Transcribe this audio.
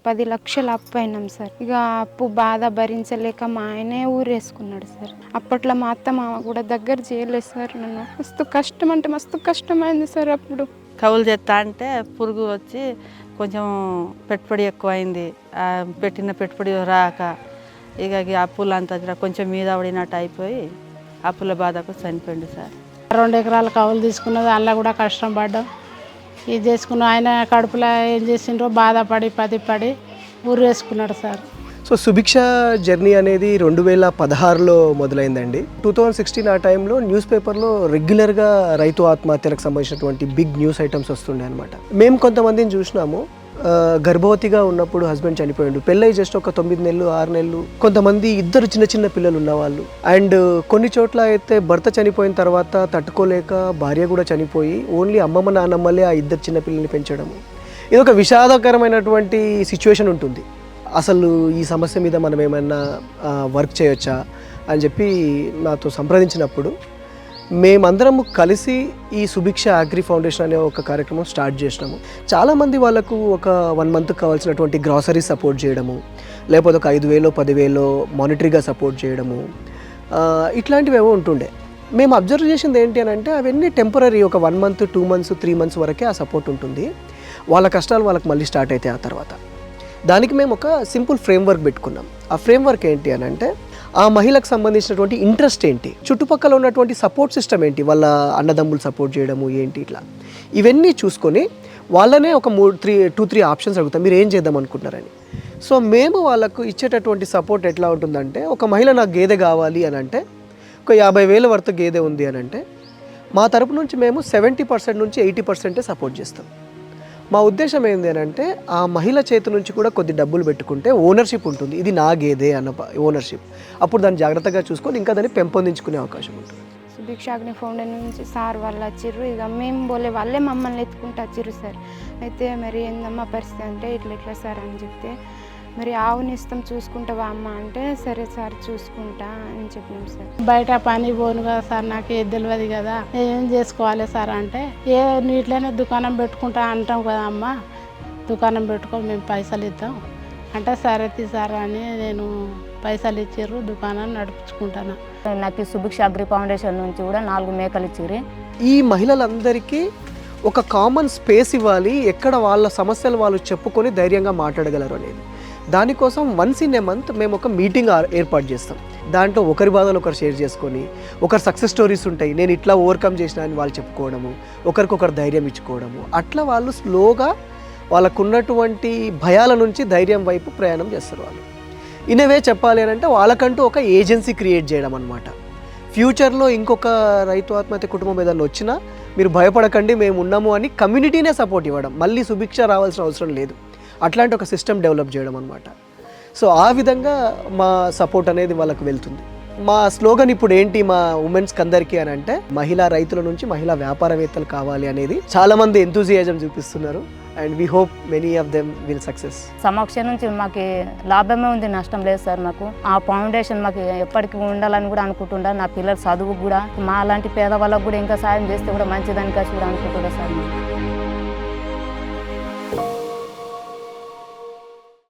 10 లక్షలు అప్పు అయినాం సార్. ఇక అప్పు బాధ భరించలేక మా ఆయనే ఊరేసుకున్నాడు సార్. అప్పట్లో మా అత్త మామ కూడా దగ్గర చేయలేదు సార్. నన్ను మస్తు కష్టం అంటే మస్తు కష్టమైంది సార్. అప్పుడు కవులు చేస్తా అంటే పురుగు వచ్చి కొంచెం పెట్టుబడి ఎక్కువైంది. పెట్టిన పెట్టుబడి రాక ఇక అప్పులు అంతా కొంచెం మీద పడినట్టు అయిపోయి అప్పుల బాధకు చనిపోయింది సార్. 2 ఎకరాల కవులు తీసుకున్నది, అందులో కూడా కష్టం పడ్డాం. ఇది చేసుకున్న ఆయన కడుపులో ఏం చేసిండ్రో బాధపడి పడి ఊరేసుకున్నాడు సార్. సో సుభిక్ష జర్నీ అనేది 2016లో మొదలైందండి. 2016 ఆ టైంలో న్యూస్ పేపర్లో రెగ్యులర్గా రైతు ఆత్మహత్యలకు సంబంధించినటువంటి బిగ్ న్యూస్ ఐటమ్స్ వస్తుండే అనమాట. మేము కొంతమందిని చూసినాము, గర్భవతిగా ఉన్నప్పుడు హస్బెండ్ చనిపోయిండు, పెళ్ళై జస్ట్ ఒక 9 నెలలు 6 నెలలు, కొంతమంది ఇద్దరు చిన్న పిల్లలు ఉన్నవాళ్ళు, అండ్ కొన్ని చోట్ల అయితే భర్త చనిపోయిన తర్వాత తట్టుకోలేక భార్య కూడా చనిపోయి ఓన్లీ అమ్మమ్మ నాన్నమ్మలే ఆ ఇద్దరు చిన్న పిల్లల్ని పెంచడము. ఇది ఒక విషాదకరమైనటువంటి సిచ్యువేషన్ ఉంటుంది. అసలు ఈ సమస్య మీద మనం ఏమైనా వర్క్ చేయొచ్చా అని చెప్పి నాతో సంప్రదించినప్పుడు మేమందరము కలిసి ఈ సుభిక్ష అగ్రి ఫౌండేషన్ అనే ఒక కార్యక్రమం స్టార్ట్ చేసినాము. చాలామంది వాళ్ళకు ఒక 1 మంత్ కావాల్సినటువంటి గ్రాసరీ సపోర్ట్ చేయడము, లేకపోతే ఒక 5,000 10,000 మానిటరీగా సపోర్ట్ చేయడము, ఇట్లాంటివి ఏవో ఉంటుండే. మేము అబ్జర్వ్ చేసింది ఏంటి అని అంటే అవన్నీ టెంపరీ, ఒక 1 మంత్ 2 మంత్స్ 3 మంత్స్ వరకే ఆ సపోర్ట్ ఉంటుంది. వాళ్ళ కష్టాలు వాళ్ళకి మళ్ళీ స్టార్ట్ అవుతాయి ఆ తర్వాత. దానికి మేము ఒక సింపుల్ ఫ్రేమ్వర్క్ పెట్టుకున్నాం. ఆ ఫ్రేమ్వర్క్ ఏంటి అని అంటే ఆ మహిళకు సంబంధించినటువంటి ఇంట్రెస్ట్ ఏంటి, చుట్టుపక్కల ఉన్నటువంటి సపోర్ట్ సిస్టమ్ ఏంటి, వాళ్ళ అన్నదమ్ములు సపోర్ట్ చేయడము ఏంటి, ఇట్లా ఇవన్నీ చూసుకొని వాళ్ళనే ఒక 2-3 ఆప్షన్స్ అడుగుతాం, మీరు ఏం చేద్దాం అనుకుంటున్నారని. సో మేము వాళ్ళకు ఇచ్చేటటువంటి సపోర్ట్ ఎట్లా ఉంటుందంటే, ఒక మహిళ నాకు గేదె కావాలి అని అంటే, ఒక 50,000 వర్త్ గేదె ఉంది అని అంటే మా తరపు నుంచి మేము 70% నుంచి 80% సపోర్ట్ చేస్తాం. మా ఉద్దేశం ఏంటి అని అంటే ఆ మహిళ చేతి నుంచి కూడా కొద్ది డబ్బులు పెట్టుకుంటే ఓనర్షిప్ ఉంటుంది, ఇది నా గేదే అన్న ఓనర్షిప్. అప్పుడు దాన్ని జాగ్రత్తగా చూసుకొని ఇంకా దాన్ని పెంపొందించుకునే అవకాశం ఉంటుంది. సుభిక్ష అగ్ని ఫౌండేషన్ నుంచి సార్ వాళ్ళు వచ్చిర్రు. ఇక మేము వాళ్ళే మమ్మల్ని ఎత్తుకుంటూ వచ్చిర్రు సార్. అయితే మరి ఏందమ్మా పరిస్థితి అంటే ఇట్లా సార్ అని చెప్తే, మరి ఆవుని ఇస్తాం చూసుకుంటావా అమ్మ అంటే, సరే సార్ చూసుకుంటా అని చెప్పినాం సార్. బయట పని పోను కదా సార్, నాకు ఏది తెలియదు కదా, ఏం చేసుకోవాలి సార్ అంటే, ఏ నీటిలోనే దుకాణం పెట్టుకుంటా అంటాం కదా అమ్మ, దుకాణం పెట్టుకో మేము పైసలు ఇద్దాం అంటే, సరే తీసారా అని నేను పైసలు ఇచ్చిర్రు, దుకాణం నడిపించుకుంటాను. నాకు సుభిక్ష అగ్రి ఫౌండేషన్ నుంచి కూడా 4 మేకలు ఇచ్చిర్రు. ఈ మహిళలందరికీ ఒక కామన్ స్పేస్ ఇవ్వాలి, ఎక్కడ వాళ్ళ సమస్యలు వాళ్ళు చెప్పుకొని ధైర్యంగా మాట్లాడగలరు అనేది. దానికోసం వన్స్ ఇన్ ఏ మంత్ మేము ఒక మీటింగ్ ఏర్పాటు చేస్తాం. దాంట్లో ఒకరి బాధలు ఒకరు షేర్ చేసుకొని, ఒకరు సక్సెస్ స్టోరీస్ ఉంటాయి, నేను ఇట్లా ఓవర్కమ్ చేసిన అని వాళ్ళు చెప్పుకోవడము, ఒకరికొకరు ధైర్యం ఇచ్చుకోవడము, అట్లా వాళ్ళు స్లోగా వాళ్ళకున్నటువంటి భయాల నుంచి ధైర్యం వైపు ప్రయాణం చేస్తారు. వాళ్ళు ఇనవే చెప్పాలి అని అంటే వాళ్ళకంటూ ఒక ఏజెన్సీ క్రియేట్ చేయడం అనమాట. ఫ్యూచర్లో ఇంకొక రైతు ఆత్మహత్య కుటుంబం ఏదైనా వచ్చినా మీరు భయపడకండి, మేము ఉన్నాము అని కమ్యూనిటీనే సపోర్ట్ ఇవ్వడం, మళ్ళీ సుభిక్ష రావాల్సిన అవసరం లేదు, అట్లాంటి ఒక సిస్టమ్ డెవలప్ చేయడం అనమాట. సో ఆ విధంగా మా సపోర్ట్ అనేది వాళ్ళకు వెళ్తుంది. మా స్లోగన్ ఇప్పుడు ఏంటి మా ఉమెన్స్కి అందరికీ అని అంటే, మహిళా రైతుల నుంచి మహిళా వ్యాపారవేత్తలు కావాలి అనేది చాలామంది ఎంతూజియాజం చూపిస్తున్నారు. And we hope many of them will success. సమక్ష నుంచి మాకు లాభమే ఉంది, నష్టం లేదు సార్. మాకు ఆ ఫౌండేషన్ మాకు ఎప్పటికీ ఉండాలని కూడా అనుకుంటుండే. నా పిల్లల చదువు కూడా, మా లాంటి పేదవాళ్ళకు కూడా ఇంకా సాయం చేస్తే కూడా మంచిదని కూడా అనుకుంటుండే సార్.